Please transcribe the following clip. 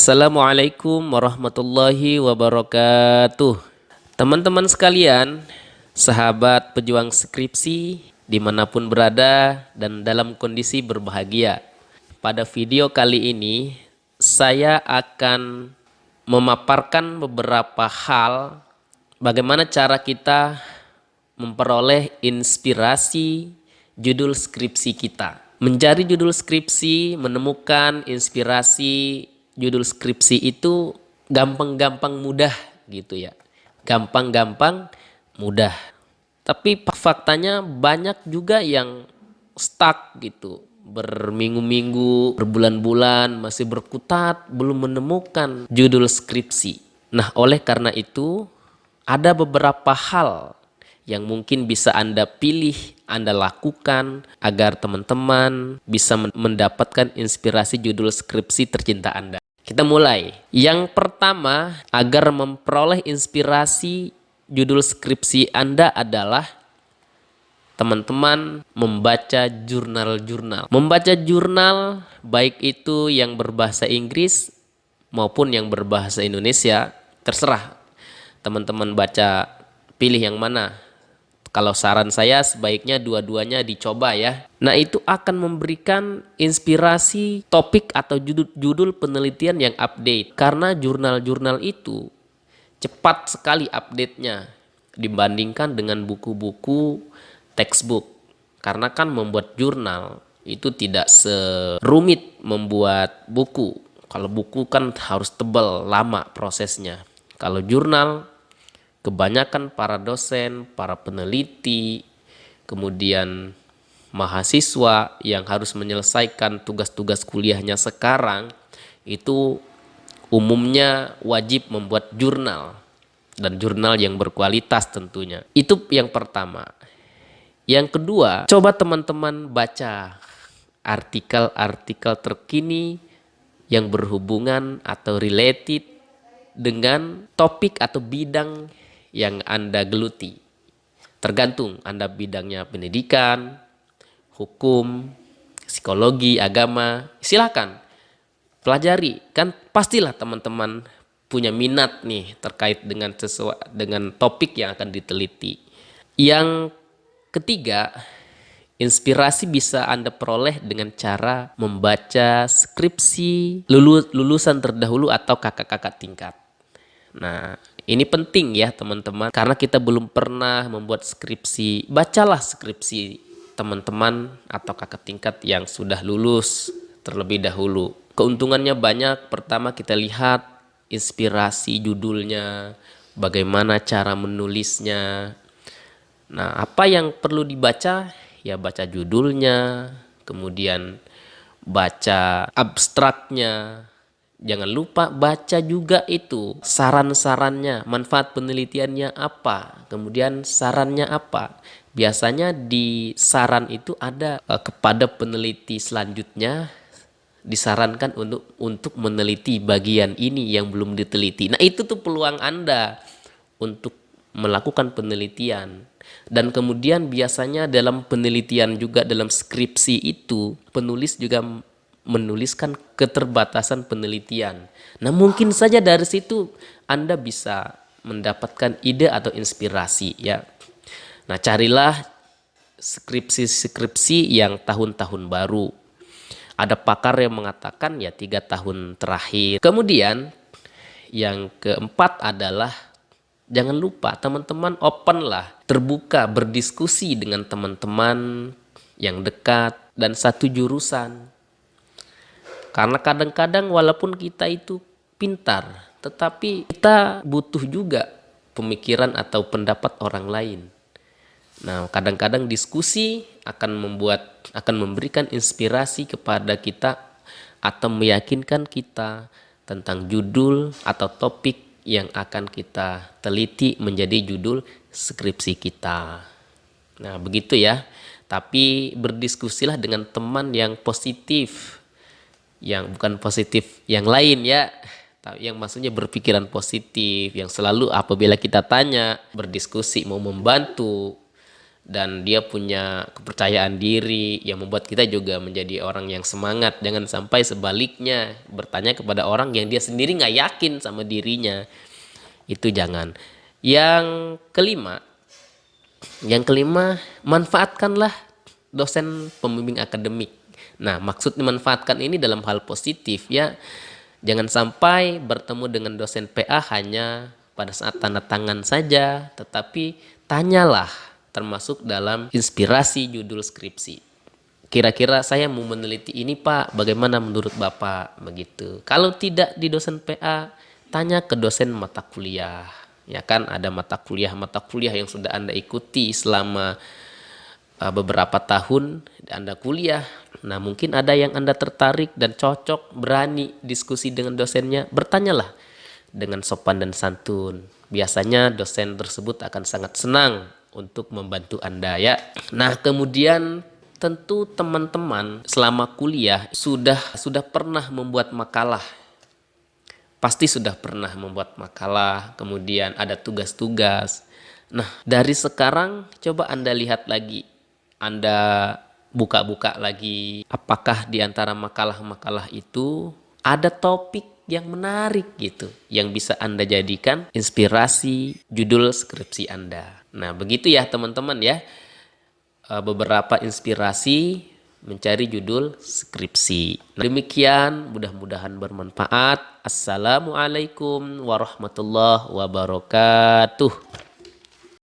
Assalamualaikum warahmatullahi wabarakatuh. Teman-teman sekalian, sahabat pejuang skripsi dimanapun berada dan dalam kondisi berbahagia. Pada video kali ini, saya akan memaparkan beberapa hal bagaimana cara kita memperoleh inspirasi judul skripsi kita. Mencari judul skripsi, menemukan inspirasi judul skripsi itu gampang-gampang mudah gitu ya. Gampang-gampang mudah. Tapi faktanya banyak juga yang stuck gitu. Berminggu-minggu, berbulan-bulan masih berkutat belum menemukan judul skripsi. Nah, oleh karena itu ada beberapa hal yang mungkin bisa Anda pilih, Anda lakukan agar teman-teman bisa mendapatkan inspirasi judul skripsi tercinta Anda. Kita mulai. Yang pertama, agar memperoleh inspirasi judul skripsi Anda adalah teman-teman membaca jurnal-jurnal. Membaca jurnal baik itu yang berbahasa Inggris maupun yang berbahasa Indonesia, terserah teman-teman baca, pilih yang mana. Kalau saran saya sebaiknya dua-duanya dicoba ya. Nah, itu akan memberikan inspirasi topik atau judul penelitian yang update. Karena jurnal-jurnal itu cepat sekali update-nya dibandingkan dengan buku-buku textbook. Karena kan membuat jurnal itu tidak serumit membuat buku. Kalau buku kan harus tebal, lama prosesnya. Kalau jurnal, kebanyakan para dosen, para peneliti, kemudian mahasiswa yang harus menyelesaikan tugas-tugas kuliahnya sekarang itu umumnya wajib membuat jurnal, dan jurnal yang berkualitas tentunya. Itu yang pertama. Yang kedua, coba teman-teman baca artikel-artikel terkini yang berhubungan atau related dengan topik atau bidang yang Anda geluti. Tergantung Anda bidangnya pendidikan, hukum, psikologi, agama, silakan pelajari. Kan pastilah teman-teman punya minat nih terkait dengan topik yang akan diteliti. Yang ketiga, inspirasi bisa Anda peroleh dengan cara membaca skripsi lulusan terdahulu atau kakak-kakak tingkat. Nah, ini penting ya teman-teman, karena kita belum pernah membuat skripsi. Bacalah skripsi teman-teman atau kakak tingkat yang sudah lulus terlebih dahulu. Keuntungannya banyak. Pertama, kita lihat inspirasi judulnya, bagaimana cara menulisnya. Nah, apa yang perlu dibaca? Ya baca judulnya, kemudian baca abstraknya. Jangan lupa baca juga itu saran-sarannya, manfaat penelitiannya apa, kemudian sarannya apa. Biasanya di saran itu ada kepada peneliti selanjutnya disarankan untuk meneliti bagian ini yang belum diteliti. Nah, itu tuh peluang Anda untuk melakukan penelitian. Dan kemudian biasanya dalam penelitian juga, dalam skripsi itu penulis juga menuliskan keterbatasan penelitian. Nah, mungkin saja dari situ Anda bisa mendapatkan ide atau inspirasi ya. Nah, carilah skripsi-skripsi yang tahun-tahun baru. Ada pakar yang mengatakan ya 3 tahun terakhir. Kemudian yang keempat adalah jangan lupa teman-teman open lah, terbuka, berdiskusi dengan teman-teman yang dekat dan satu jurusan. Karena kadang-kadang walaupun kita itu pintar, tetapi kita butuh juga pemikiran atau pendapat orang lain. Nah, kadang-kadang diskusi akan memberikan inspirasi kepada kita atau meyakinkan kita tentang judul atau topik yang akan kita teliti menjadi judul skripsi kita. Nah, begitu ya. Tapi berdiskusilah dengan teman yang positif, yang bukan positif yang lain ya, tapi yang maksudnya berpikiran positif, yang selalu apabila kita tanya berdiskusi mau membantu. dan dia punya kepercayaan diri yang membuat kita juga menjadi orang yang semangat. Jangan sampai sebaliknya bertanya kepada orang yang dia sendiri nggak yakin sama dirinya. Itu jangan. Yang kelima, manfaatkanlah dosen pembimbing akademik. Nah, maksud dimanfaatkan ini dalam hal positif ya. Jangan sampai bertemu dengan dosen PA hanya pada saat tanda tangan saja, tetapi tanyalah, termasuk dalam inspirasi judul skripsi. Kira-kira saya mau meneliti ini Pak, bagaimana menurut Bapak? Begitu. Kalau tidak di dosen PA, tanya ke dosen mata kuliah. Ya kan, ada mata kuliah yang sudah Anda ikuti selama beberapa tahun Anda kuliah. Nah, mungkin ada yang Anda tertarik dan cocok, berani diskusi dengan dosennya, bertanyalah dengan sopan dan santun. Biasanya dosen tersebut akan sangat senang untuk membantu Anda ya. Nah, kemudian tentu teman-teman selama kuliah sudah pernah membuat makalah. Pasti sudah pernah membuat makalah, kemudian ada tugas-tugas. Nah, dari sekarang coba Anda lihat lagi. Anda buka-buka lagi, apakah di antara makalah-makalah itu ada topik yang menarik gitu, yang bisa Anda jadikan inspirasi judul skripsi Anda. Nah, begitu ya teman-teman ya. Beberapa inspirasi mencari judul skripsi. Nah, demikian, mudah-mudahan bermanfaat. Assalamualaikum warahmatullahi wabarakatuh.